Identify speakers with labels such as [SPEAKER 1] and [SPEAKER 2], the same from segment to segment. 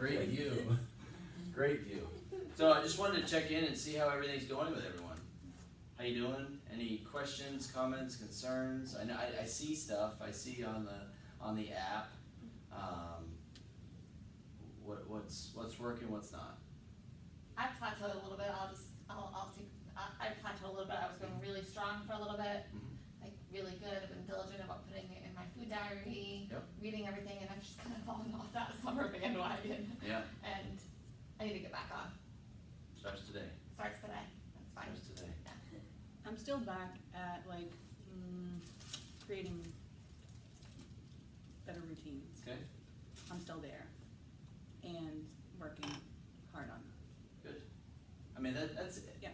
[SPEAKER 1] great view. Great view. So I just wanted to check in and see how everything's going with everyone. How you doing? Any questions, comments, concerns? I see stuff. I see on the app. What's working? What's not?
[SPEAKER 2] I've plateaued a little bit. I've plateaued a little bit. I was going really strong for a little bit, like really good. I've been diligent about putting it in my food diary, reading everything, and I've just kind of fallen off that summer bandwagon.
[SPEAKER 1] Yeah.
[SPEAKER 2] And I need to get back on.
[SPEAKER 1] Starts today.
[SPEAKER 2] Starts today. That's fine.
[SPEAKER 1] Starts today.
[SPEAKER 2] Yeah.
[SPEAKER 3] I'm still back at like creating better routines.
[SPEAKER 1] Okay.
[SPEAKER 3] I'm still there and working hard on it.
[SPEAKER 1] Good. I mean that's
[SPEAKER 3] yeah.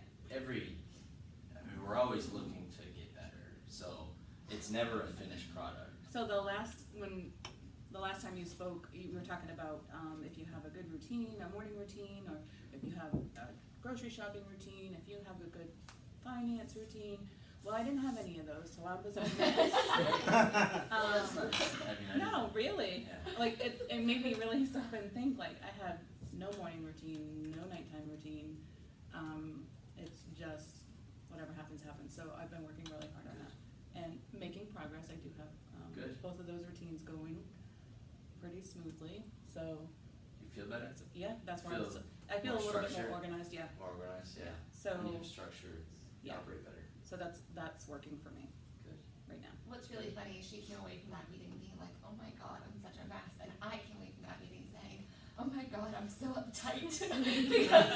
[SPEAKER 1] We're always looking to get better, so it's never a finished product.
[SPEAKER 3] So the last time you spoke, you were talking about if you have a good routine, a morning routine, or if you have a grocery shopping routine, if you have a good finance routine. Well, I didn't have any of those, so I was a mess. No, really. Yeah. Like it made me really stop and think. Like I had no morning routine, no nighttime routine. It's just whatever happens, happens. So I've been working really hard on that and making progress. I do have both of those routines going pretty smoothly. So
[SPEAKER 1] you feel better?
[SPEAKER 3] Yeah, that's where I feel a little bit more organized. Yeah.
[SPEAKER 1] More organized, yeah.
[SPEAKER 3] So
[SPEAKER 1] when you have structure, you operate better.
[SPEAKER 3] So that's working for me.
[SPEAKER 1] Good.
[SPEAKER 3] Right now.
[SPEAKER 2] What's really funny is she came away from that meeting being like, "Oh my God, I'm such a mess," and I came away from that meeting saying, "Oh my God, I'm so uptight because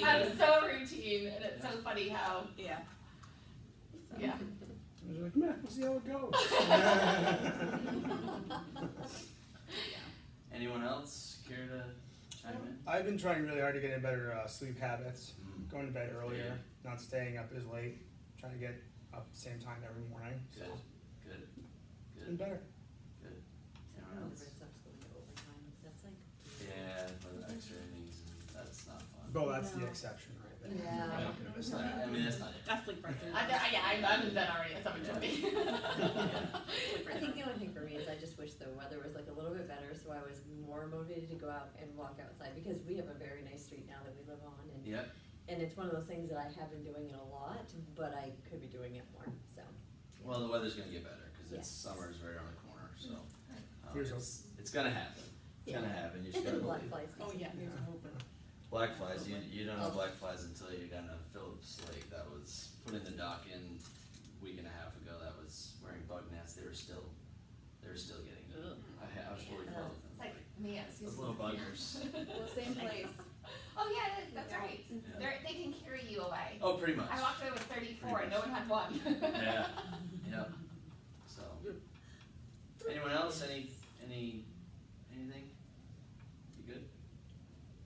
[SPEAKER 2] I'm so routine," and it's so funny how
[SPEAKER 3] yeah.
[SPEAKER 2] Yeah.
[SPEAKER 4] I was like, man, we'll see how it goes.
[SPEAKER 1] Anyone else care to chime in?
[SPEAKER 4] I've been trying really hard to get in better sleep habits. Going to bed earlier, not staying up as late, trying to get up the same time every morning.
[SPEAKER 1] Good.
[SPEAKER 4] So.
[SPEAKER 1] Good.
[SPEAKER 4] And better.
[SPEAKER 1] Good.
[SPEAKER 5] Anyone else? Going to overtime. That's like
[SPEAKER 1] for the extra innings, and that's not fun.
[SPEAKER 4] Well, that's the exception right there.
[SPEAKER 5] Yeah.
[SPEAKER 4] I'm not gonna miss that.
[SPEAKER 1] I mean, that's not it.
[SPEAKER 3] That's sleep right there.
[SPEAKER 2] I'm in bed already at 7:20.
[SPEAKER 5] I think the only thing for me is I just wish the weather was like a little bit better, so I was more motivated to go out and walk outside, because we have a very nice street now that we live on, and and it's one of those things that I have been doing it a lot, but I could be doing it more. So.
[SPEAKER 1] Well, the weather's gonna get better because it's summer's right around the corner, so it's gonna happen. It's gonna happen. You just gotta
[SPEAKER 5] black
[SPEAKER 1] believe.
[SPEAKER 5] flies.
[SPEAKER 3] Oh yeah, there's hope.
[SPEAKER 1] Black flies. You don't know black flies until you're down to Phillips Lake. That was put in the dock in a week and a half ago. That was wearing bug nets. They were still getting them. I was fully clothed.
[SPEAKER 2] It's like me at
[SPEAKER 1] Those little buggers.
[SPEAKER 5] Well, same place.
[SPEAKER 2] Oh yeah, it is. That's right. Yeah. They can carry you away.
[SPEAKER 1] Oh, pretty much.
[SPEAKER 2] I walked away with 34 and no one had one.
[SPEAKER 1] Yeah. Yep. So. Anyone else? Anything? You good?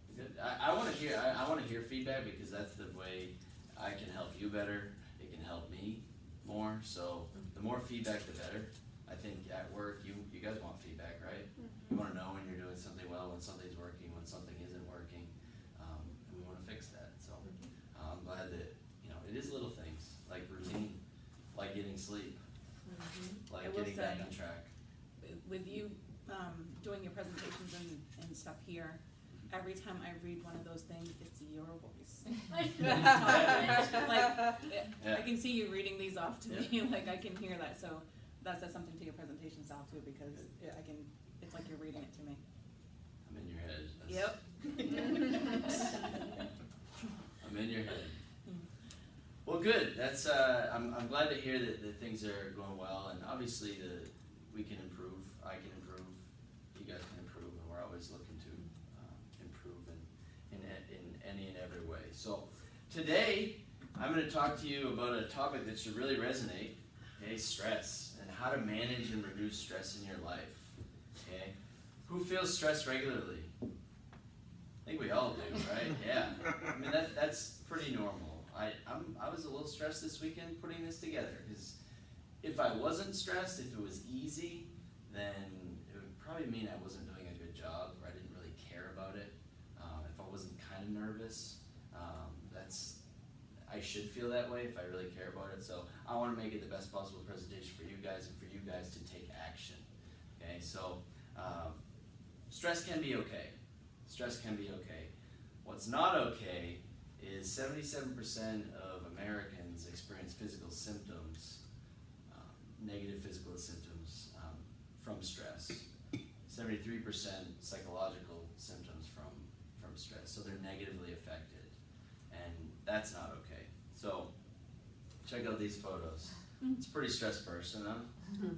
[SPEAKER 1] You good? I want to hear. I want to hear feedback, because that's the way I can help you better. It can help me more. So the more feedback, the better. I think at work, you guys want feedback, right? You want to know when you're doing something well, when something's working, when something isn't working, and we want to fix that. So I'm glad that it is little things like routine, like getting sleep, like getting back on track.
[SPEAKER 3] With you doing your presentations and stuff here, every time I read one of those things, it's your voice. I can see you reading these off to me. Like I can hear that. So that says something to your presentation style too, because it's like you're reading it to me.
[SPEAKER 1] I'm in your head.
[SPEAKER 3] Yep.
[SPEAKER 1] I'm in your head. Well, good. That's I'm glad to hear that things are going well, and obviously we can improve. I can improve. You guys can improve, and we're always looking to improve in any and every way. So today I'm going to talk to you about a topic that should really resonate. Okay, stress, and how to manage and reduce stress in your life. Okay, who feels stressed regularly? I think we all do, right? Yeah. I mean that's pretty normal. I was a little stressed this weekend putting this together, because if I wasn't stressed, if it was easy, then it would probably mean I wasn't doing a good job, or I didn't really care about it. If I wasn't kind of nervous, I should feel that way if I really care about it. So I want to make it the best possible presentation for you guys, and for you guys to take action. Okay, so stress can be okay. Stress can be okay. What's not okay is 77% of Americans experience physical symptoms, negative physical symptoms from stress. 73% psychological symptoms from stress. So they're negatively affected. And that's not okay. So check out these photos. It's a pretty stressed person, huh?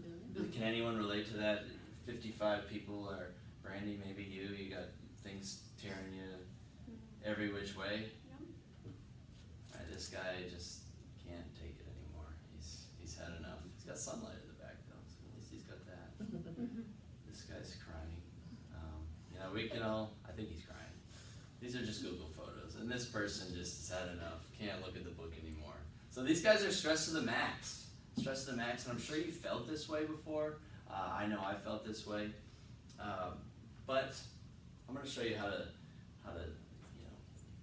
[SPEAKER 1] Can anyone relate to that? 55 people are, Brandy, maybe you got things tearing you every which way. Right, this guy just can't take it anymore. He's had enough. He's got sunlight in the back though, so at least he's got that. This guy's crying. We can all, I think he's crying. These are just Google photos, and this person just has had enough, can't look at the book anymore. So these guys are stressed to the max. Stressed to the max, and I'm sure you felt this way before. I know I felt this way. But I'm going to show you how to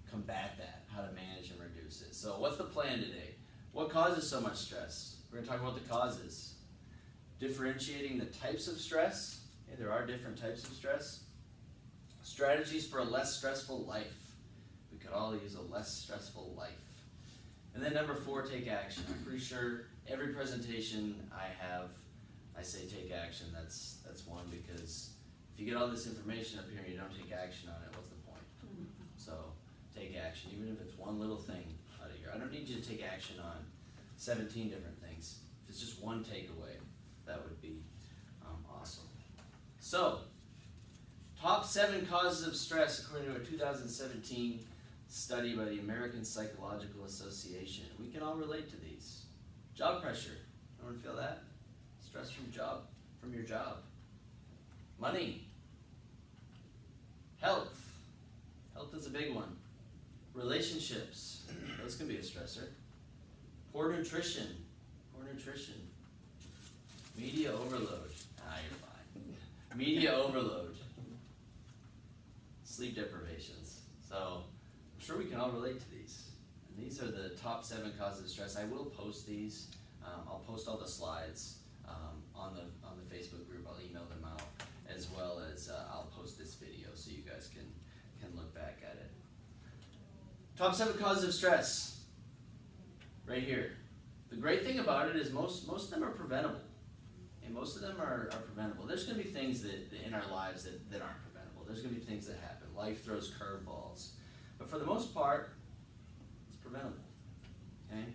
[SPEAKER 1] combat that, how to manage and reduce it. So what's the plan today? What causes so much stress? We're going to talk about the causes. Differentiating the types of stress. Okay, there are different types of stress. Strategies for a less stressful life. We could all use a less stressful life. And then number 4, take action. I'm pretty sure every presentation I have, I say take action. That's one, because if you get all this information up here and you don't take action on it, what's the point? So take action, even if it's one little thing out of here. I don't need you to take action on 17 different things. If it's just one takeaway, that would be awesome. So, top 7 causes of stress according to a 2017 study by the American Psychological Association. We can all relate to these. Job pressure. Anyone feel that? Stress from your job. Money. Health. Health is a big one. Relationships. Those can be a stressor. Poor nutrition. Media overload. You're fine. Media overload. Sleep deprivations. So, I'm sure we can all relate to these. And these are the top 7 causes of stress. I will post these. I'll post all the slides on the Facebook group. I'll email them out, as well as I'll post this video so you guys can look back at it. Top 7 causes of stress. Right here. The great thing about it is most of them are preventable. And most of them are preventable. There's going to be things that in our lives that aren't preventable. There's going to be things that happen. Life throws curveballs. But for the most part, it's preventable. Okay?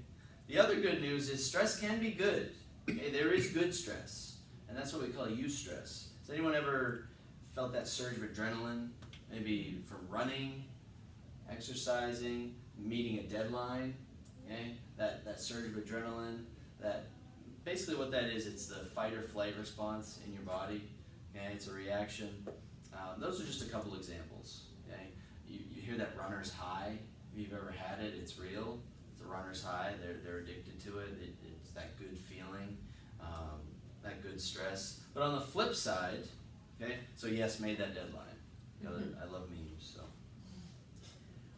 [SPEAKER 1] The other good news is stress can be good. Okay? There is good stress. And that's what we call eustress. Has anyone ever felt that surge of adrenaline? Maybe from running, exercising, meeting a deadline? Okay? That surge of adrenaline, basically what that is, it's the fight or flight response in your body. Okay? It's a reaction. Those are just a couple examples. Okay? You hear that runner's high. If you've ever had it, it's real. It's a runner's high. They're addicted to it. It's that good feeling, that good stress. But on the flip side, okay, so yes, made that deadline. I love memes. So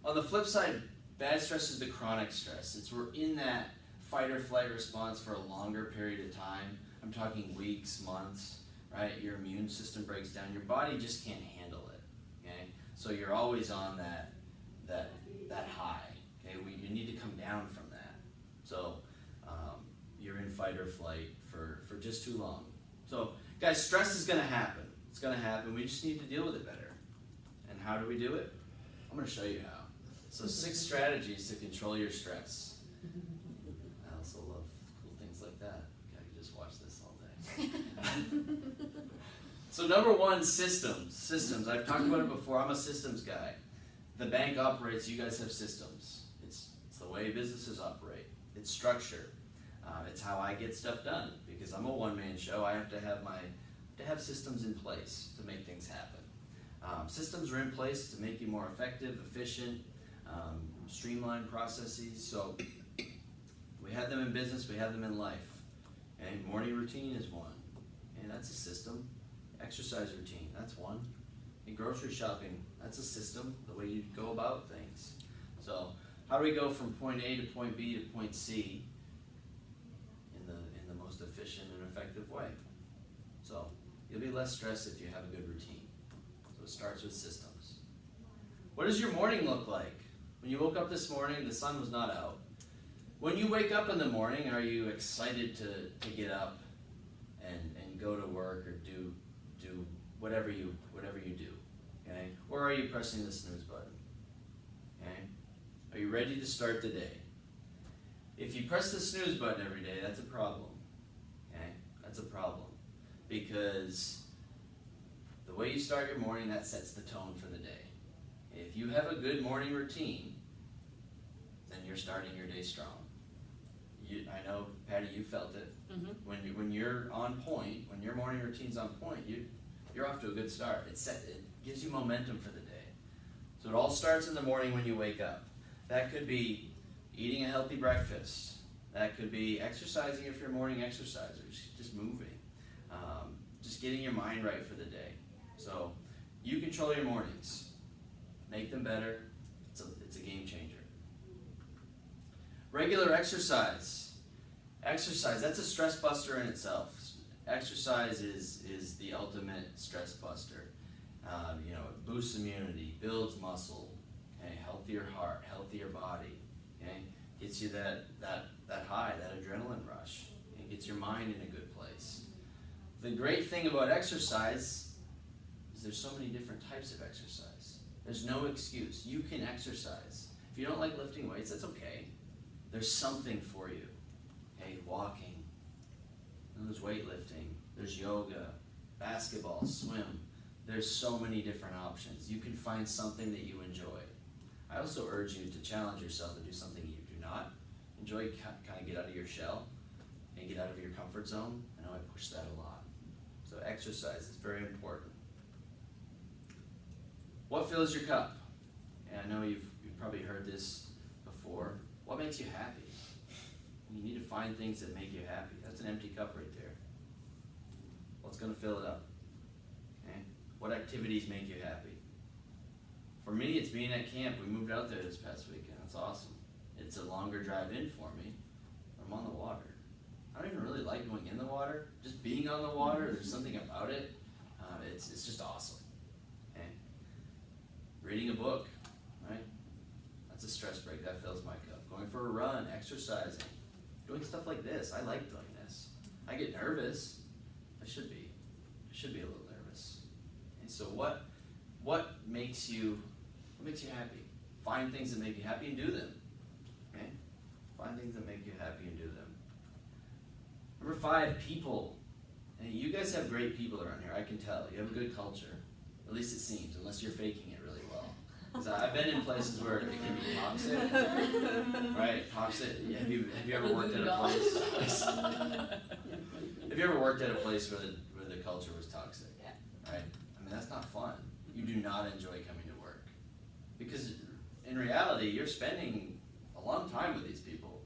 [SPEAKER 1] on the flip side, bad stress is the chronic stress. We're in that fight or flight response for a longer period of time. I'm talking weeks, months, right? Your immune system breaks down. Your body just can't handle it, okay? So you're always on that high, okay? You need to come down from that. So you're in fight or flight for just too long. So guys, stress is going to happen. It's going to happen. We just need to deal with it better. And how do we do it? I'm going to show you how. So 6 strategies to control your stress. I also love cool things like that. I could just watch this all day. So number 1, systems. Systems. I've talked about it before. I'm a systems guy. The bank operates. You guys have systems. It's the way businesses operate. It's structure. It's how I get stuff done, because I'm a one-man show. I have to have systems in place to make things happen. Systems are in place to make you more effective, efficient, streamline processes. So we have them in business, we have them in life. And morning routine is one. And that's a system. Exercise routine, that's one. And grocery shopping, that's a system, the way you go about things. So how do we go from point A to point B to point C in the most efficient and effective way? So you'll be less stressed if you have a good routine. So starts with systems. What does your morning look like? When you woke up this morning, the sun was not out. When you wake up in the morning, are you excited to get up and go to work or do whatever you do? Okay? Or are you pressing the snooze button? Okay? Are you ready to start the day? If you press the snooze button every day, that's a problem. Okay? That's a problem. Because the way you start your morning, that sets the tone for the day. If you have a good morning routine, then you're starting your day strong. I know, Patty, you felt it. Mm-hmm. When you're on point, when your morning routine's on point, you're off to a good start. It gives you momentum for the day. So it all starts in the morning when you wake up. That could be eating a healthy breakfast. That could be exercising if you're a morning exerciser, just moving. Just getting your mind right for the day. So you control your mornings. Make them better. It's a game changer. Regular exercise. Exercise, that's a stress buster in itself. Exercise is the ultimate stress buster. It boosts immunity, builds muscle, okay, healthier heart, healthier body, okay, gets you that high, that adrenaline rush, and gets your mind in a good place. The great thing about exercise is there's so many different types of exercise. There's no excuse. You can exercise. If you don't like lifting weights, that's okay. There's something for you. Okay, walking. There's weightlifting. There's yoga, basketball, swim. There's so many different options. You can find something that you enjoy. I also urge you to challenge yourself and do something you do not enjoy. Kind of get out of your shell and get out of your comfort zone. I know I push that a lot. So exercise is very important. What fills your cup? And I know you've probably heard this before. What makes you happy? You need to find things that make you happy. That's an empty cup right there. What's going to fill it up? Okay? What activities make you happy? For me, it's being at camp. We moved out there this past weekend. It's awesome. It's a longer drive in for me. I'm on the water. I don't even really like going in the water. Just being on the water, there's something about it. It's just awesome. Okay? Reading a book, right? That's a stress break. That fills my cup. Going for a run, exercising, doing stuff like this. I like doing this. I get nervous. I should be a little nervous. And so what makes you happy? Find things that make you happy and do them. Okay? Find things that make you happy and do them. Number 5, people. And you guys have great people around here. I can tell. You have a good culture. At least it seems, unless you're faking it really well. Because I've been in places where it can be toxic. Right? Toxic. Have you ever worked at a place? Have you ever worked at a place where the culture was toxic?
[SPEAKER 5] Yeah.
[SPEAKER 1] Right? I mean, that's not fun. You do not enjoy coming to work. Because in reality, you're spending a long time with these people.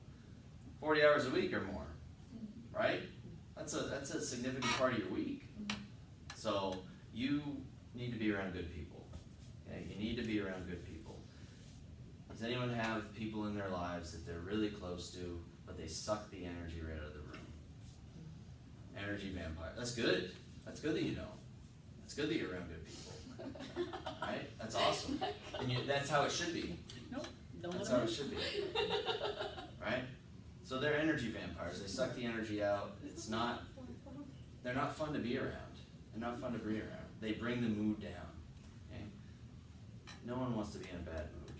[SPEAKER 1] 40 hours a week or more. Right? That's a significant part of your week. So you need to be around good people. Okay? You need to be around good people. Does anyone have people in their lives that they're really close to, but they suck the energy right out of the room? Energy vampire. That's good. That's good that you know. That's good that you're around good people. Right? That's awesome. And that's how it should be.
[SPEAKER 3] Nope.
[SPEAKER 1] That's how it should be. Right? So they're energy vampires. They suck the energy out. They're not fun to be around. They're not fun to be around. They bring the mood down. Okay? No one wants to be in a bad mood.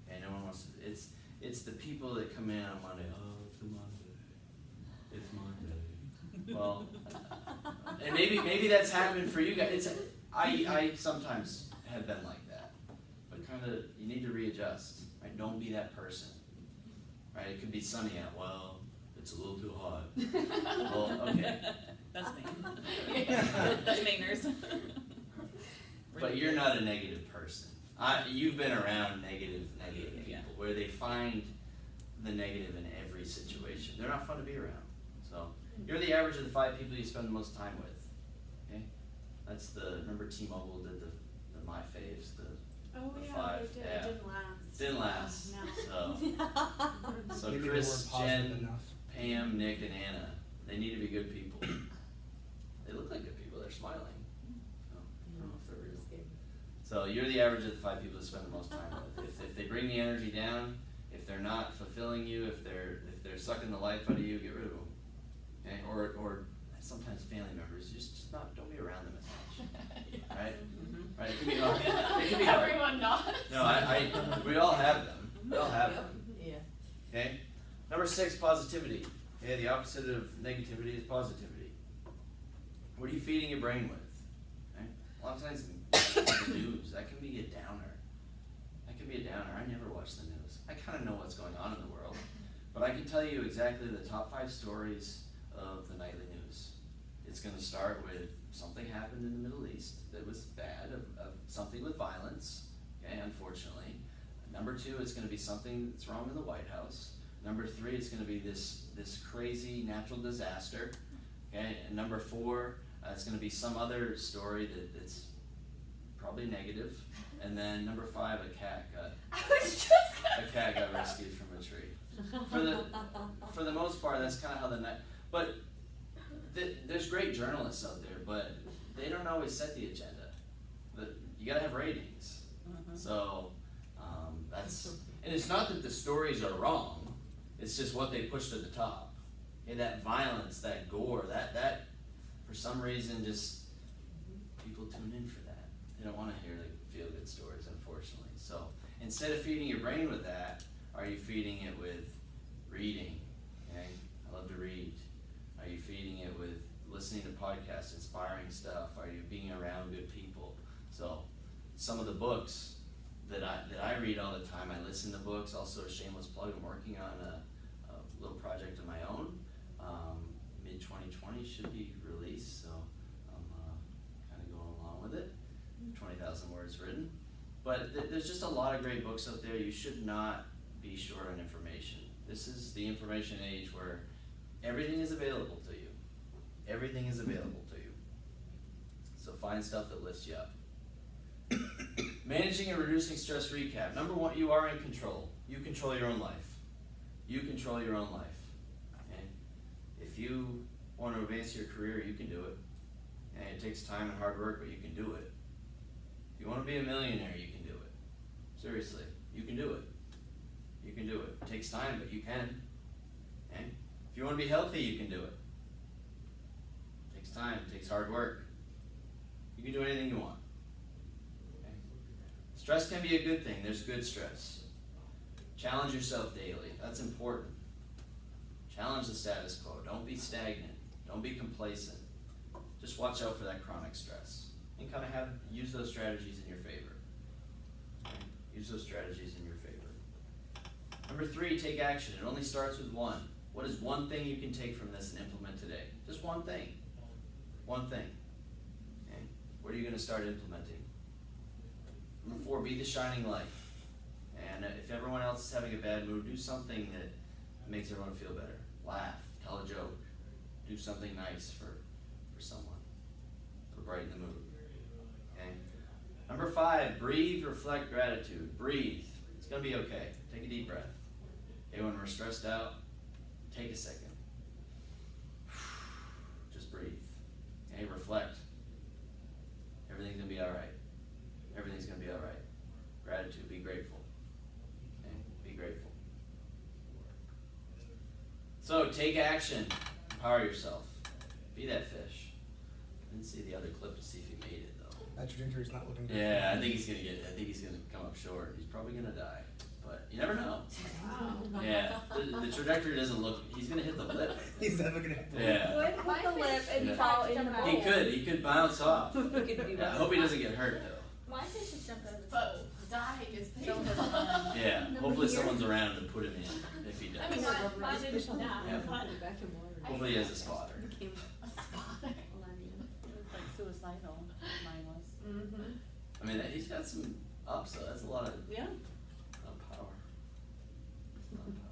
[SPEAKER 1] Okay? No one wants to. It's the people that come in on Monday. Oh, it's a Monday. It's Monday. Well, and maybe that's happened for you guys. I sometimes have been like that, but kind of you need to readjust. Right? Don't be that person. Right? It could be sunny out. Well, it's a little too hot. Well, okay.
[SPEAKER 3] That's me. That's Mainers.
[SPEAKER 1] But you're not a negative person. You've been around negative people where they find the negative in every situation. They're not fun to be around. So you're the average of the 5 people you spend the most time with. Okay, that's remember T-Mobile did the My Faves, the 5.
[SPEAKER 5] They did.
[SPEAKER 1] Yeah.
[SPEAKER 5] It didn't last.
[SPEAKER 1] Didn't last.
[SPEAKER 5] No.
[SPEAKER 1] So
[SPEAKER 4] Maybe
[SPEAKER 1] Chris,
[SPEAKER 4] they weren't positive
[SPEAKER 1] Jen,
[SPEAKER 4] enough.
[SPEAKER 1] Pam, Nick, and Anna, they need to be good people. They look like good people. They're smiling. I don't know if they're real. So you're the average of the 5 people to spend the most time with. If they bring the energy down, if they're not fulfilling you, if they're sucking the life out of you, get rid of them. Okay? Or sometimes family members, just don't be around them as much.
[SPEAKER 2] Yes.
[SPEAKER 1] Right?
[SPEAKER 3] Mm-hmm.
[SPEAKER 1] Right? It can be hard. It can be hard.
[SPEAKER 2] Everyone nods.
[SPEAKER 1] No, we all have them. We all have them.
[SPEAKER 5] Yeah.
[SPEAKER 1] Okay? Number 6, positivity. Okay, the opposite of negativity is positivity. What are you feeding your brain with? Okay? A lot of times the news, that can be a downer. I never watch the news. I kind of know what's going on in the world. But I can tell you exactly the top 5 stories of the nightly news. It's going to start with something happened in the Middle East that was bad, of something with violence, okay, unfortunately. Number 2, it's going to be something that's wrong in the White House. Number 3, it's going to be this crazy natural disaster. Okay, and number 4, it's going to be some other story that's probably negative. And then number 5, a cat got rescued from a tree. For the most part, that's kind of how the night. But there's great journalists out there, but they don't always set the agenda. You got to have ratings.
[SPEAKER 3] Mm-hmm.
[SPEAKER 1] So and it's not that the stories are wrong. It's just what they push to the top. And that violence, that gore, that for some reason just people tune in for that. They don't want to hear feel-good stories, unfortunately. So instead of feeding your brain with that, are you feeding it with reading? Okay? I love to read. Are you feeding it with listening to podcasts, inspiring stuff? Are you being around good people? So some of the books that I read all the time, I listen to books. Also, a shameless plug, I'm working on a little project of my own. Mid-2020 should be released, so I'm kind of going along with it. 20,000 words written. But there's just a lot of great books out there. You should not be short on information. This is the information age where everything is available to you. Everything is available to you. So find stuff that lifts you up. Managing and reducing stress recap. Number 1, you are in control. You control your own life. You control your own life. Okay? If you want to advance your career, you can do it. And it takes time and hard work, but you can do it. If you want to be a millionaire, you can do it. Seriously, you can do it. You can do it. It takes time, but you can. Okay? If you want to be healthy, you can do it. It takes time, it takes hard work. You can do anything you want. Okay? Stress can be a good thing. There's good stress. Challenge yourself daily. That's important. Challenge the status quo. Don't be stagnant. Don't be complacent. Just watch out for that chronic stress. And kind of use those strategies in your favor. Okay? Use those strategies in your favor. Number 3, take action. It only starts with 1. What is one thing you can take from this and implement today? Just one thing. One thing. Okay? What are you going to start implementing? Number 4, be the shining light. And if everyone else is having a bad mood, do something that makes everyone feel better. Laugh. Tell a joke. Do something nice for someone. To brighten the mood. Okay? Number 5, breathe, reflect, gratitude. Breathe. It's going to be okay. Take a deep breath. Okay, when we're stressed out, take a second. Just breathe. Okay, reflect. Everything's going to be alright. Everything's going to be alright. Gratitude, be grateful. Okay, be grateful. So, take action. Empower yourself. Be that fish. I didn't see the other clip to see if he made it though.
[SPEAKER 4] That trajectory's not looking good.
[SPEAKER 1] Yeah, I think he's gonna come up short. He's probably gonna die. But you never know.
[SPEAKER 2] Wow.
[SPEAKER 1] Yeah. The trajectory doesn't look, he's gonna hit the lip.
[SPEAKER 4] He's never gonna hit the
[SPEAKER 1] Yeah.
[SPEAKER 5] Would hit the lip and
[SPEAKER 1] Yeah.
[SPEAKER 5] fall in the bowl.
[SPEAKER 1] He could bounce off.
[SPEAKER 5] He could be
[SPEAKER 1] Yeah, I hope he doesn't get hurt though.
[SPEAKER 6] My fish has jumped out of the
[SPEAKER 2] But
[SPEAKER 6] boat.
[SPEAKER 2] dying is
[SPEAKER 3] So
[SPEAKER 2] painful.
[SPEAKER 3] has mine.
[SPEAKER 1] Yeah.
[SPEAKER 6] Nobody
[SPEAKER 1] Hopefully
[SPEAKER 6] here?
[SPEAKER 1] someone's around to put him in if he does.
[SPEAKER 6] I mean, mine didn't die,
[SPEAKER 1] Yeah.
[SPEAKER 6] but
[SPEAKER 5] Back in water.
[SPEAKER 1] Hopefully he has a spotter.
[SPEAKER 3] It became,
[SPEAKER 2] A spot.
[SPEAKER 3] it was like suicidal, mine was.
[SPEAKER 2] Mm-hmm.
[SPEAKER 1] I mean, he's got some ups, so that's a lot of
[SPEAKER 3] Yeah.
[SPEAKER 1] power.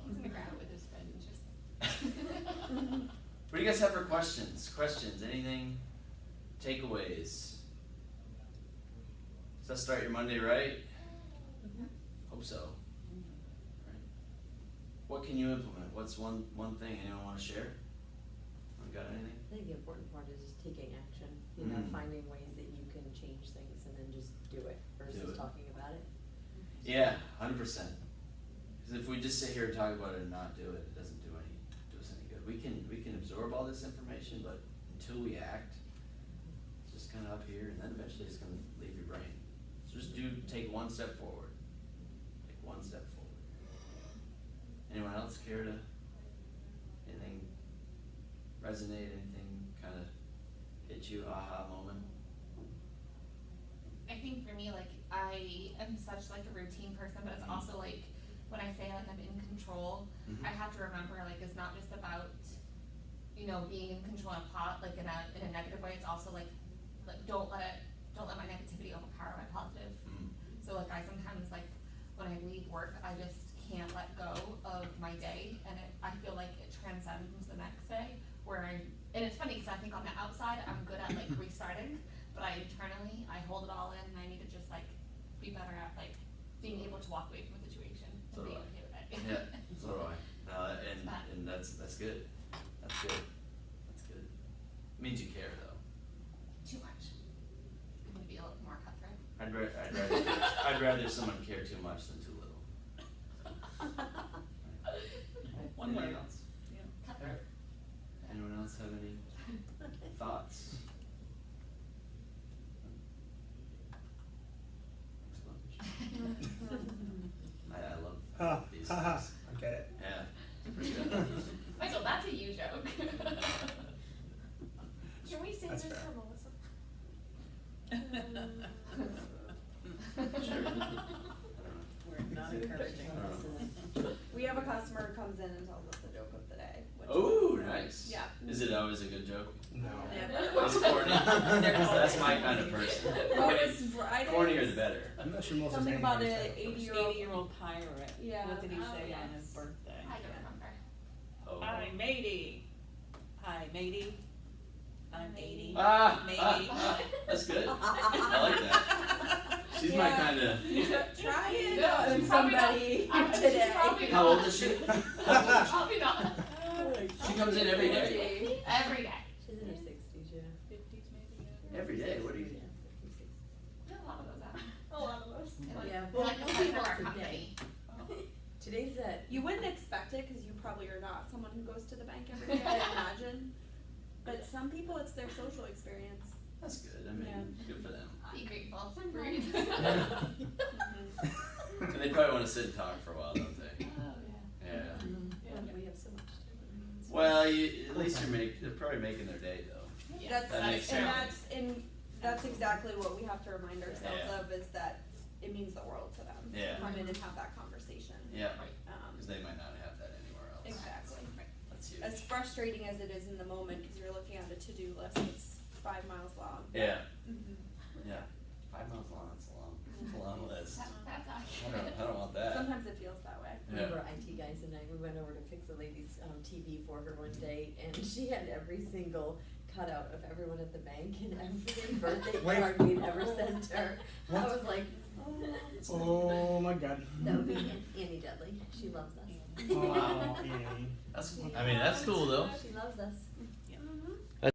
[SPEAKER 2] He's gonna grab it with his fin and just.
[SPEAKER 1] What do you guys have for questions? Questions? Anything? Takeaways? Does that start your Monday right? Hope so. Right. What can you implement? What's one thing anyone want to share? Got anything?
[SPEAKER 5] I think the important part is just taking action, you know,
[SPEAKER 1] Mhm.
[SPEAKER 5] finding ways that you can change things and then just do it versus
[SPEAKER 1] Yeah, 100%. Because if we just sit here and talk about it and not do it, it doesn't do us any good. We can absorb all this information, but until we act, it's just kind of up here, and then eventually it's going to leave your brain. So just take one step forward. Take one step forward. Anyone else care to anything resonate? Anything kind of hit you? Aha moment.
[SPEAKER 2] I think for me, like, I am such like a routine person, but it's also like when I say like I'm in control, I have to remember like it's not just about, you know, being in control in a negative way. It's also like don't let my negativity overpower my positive. So like I sometimes like when I leave work, I just can't let go of my day, and I feel like it transcends into the next day. And it's funny because I think on the outside I'm good at like restarting, but internally I hold it all in, and I need to just like be better at like being able to walk away from a situation and being okay with it.
[SPEAKER 1] Yeah, so do I. No, and that's good. That's good. That's good. It means you care though.
[SPEAKER 2] Too much. I'm gonna be a little more cutthroat.
[SPEAKER 1] I'd rather someone care too much than too little.
[SPEAKER 3] One
[SPEAKER 1] Anything
[SPEAKER 3] word.
[SPEAKER 1] else?
[SPEAKER 3] Yeah.
[SPEAKER 2] Cutthroat.
[SPEAKER 1] Anyone else have any thoughts? I love these things.
[SPEAKER 4] I get it.
[SPEAKER 1] Yeah, it's pretty good.
[SPEAKER 2] Michael, that's a you joke.
[SPEAKER 6] Can we say
[SPEAKER 4] That's
[SPEAKER 6] this
[SPEAKER 4] fair.
[SPEAKER 6] for Melissa?
[SPEAKER 1] Sure.
[SPEAKER 3] We're not encouraging.
[SPEAKER 7] We have a customer who comes in and tells us the joke of the day. Which
[SPEAKER 1] Oh, nice.
[SPEAKER 7] Yeah.
[SPEAKER 1] Is it always a good joke?
[SPEAKER 4] No.
[SPEAKER 1] It's corny. That's my kind of person.
[SPEAKER 7] Bonus Fridays.
[SPEAKER 1] Cornier the better.
[SPEAKER 4] I'm not sure most
[SPEAKER 7] Something
[SPEAKER 4] of
[SPEAKER 7] about
[SPEAKER 4] the
[SPEAKER 7] an 80-year-old.
[SPEAKER 3] pirate.
[SPEAKER 7] Yeah.
[SPEAKER 3] What did he
[SPEAKER 2] Oh,
[SPEAKER 3] say on
[SPEAKER 2] yes.
[SPEAKER 3] his birthday?
[SPEAKER 2] I don't remember.
[SPEAKER 1] Oh.
[SPEAKER 3] Hi, matey. Hi, matey. I'm 80.
[SPEAKER 1] Maybe. That's good. I like that. She's my kind of.
[SPEAKER 7] Try it
[SPEAKER 2] No,
[SPEAKER 7] on
[SPEAKER 2] she's probably
[SPEAKER 7] somebody
[SPEAKER 2] not.
[SPEAKER 7] today.
[SPEAKER 1] How old is she?
[SPEAKER 2] Probably not.
[SPEAKER 1] She comes in every day.
[SPEAKER 2] Every day.
[SPEAKER 5] She's in her 60s, yeah.
[SPEAKER 3] 50s maybe. Yeah.
[SPEAKER 1] Every day. What do you?
[SPEAKER 5] Yeah, 56.
[SPEAKER 2] There's a lot of those out.
[SPEAKER 6] A lot of us.
[SPEAKER 5] Yeah,
[SPEAKER 2] Well, like
[SPEAKER 5] well,
[SPEAKER 2] the
[SPEAKER 5] nobody
[SPEAKER 2] center of our
[SPEAKER 5] wants a
[SPEAKER 2] company.
[SPEAKER 5] Today's that.
[SPEAKER 7] You wouldn't expect it because you probably are not someone who goes to the bank every day, I imagine. But some people, it's their social experience.
[SPEAKER 1] That's good. I mean, good for them.
[SPEAKER 2] Be grateful. Breathe.
[SPEAKER 1] And they probably want to sit and talk for a while, don't they?
[SPEAKER 2] Oh,
[SPEAKER 1] Yeah.
[SPEAKER 5] We have so much time.
[SPEAKER 1] Well, at least they're probably making their day though.
[SPEAKER 2] Yeah.
[SPEAKER 7] That's
[SPEAKER 1] That makes
[SPEAKER 7] and that's exactly what we have to remind ourselves
[SPEAKER 1] Yeah.
[SPEAKER 7] of, is that it means the world to them
[SPEAKER 1] Yeah.
[SPEAKER 7] to come in and have that conversation.
[SPEAKER 1] Yeah.
[SPEAKER 7] Um,
[SPEAKER 1] Because they might not have that anywhere else.
[SPEAKER 7] exactly.
[SPEAKER 1] That's huge.
[SPEAKER 7] As frustrating as it is in the moment, because you're looking at a to-do list that's 5 miles long.
[SPEAKER 1] Yeah.
[SPEAKER 7] Mhm.
[SPEAKER 1] Yeah. 5 miles long. That's a long list.
[SPEAKER 2] That's
[SPEAKER 1] I don't want that.
[SPEAKER 7] Sometimes it feels that way.
[SPEAKER 1] Yeah.
[SPEAKER 5] One of our IT guys and I, we went over to fix a lady's TV for her one day, and she had every single cutout of everyone at the bank and every birthday
[SPEAKER 4] Wait.
[SPEAKER 5] card we'd ever sent her. I
[SPEAKER 4] What?
[SPEAKER 5] was like,
[SPEAKER 4] Oh my god.
[SPEAKER 5] that would be Annie Dudley. She loves us.
[SPEAKER 4] Oh, Annie.
[SPEAKER 1] That's cool though.
[SPEAKER 5] She loves us.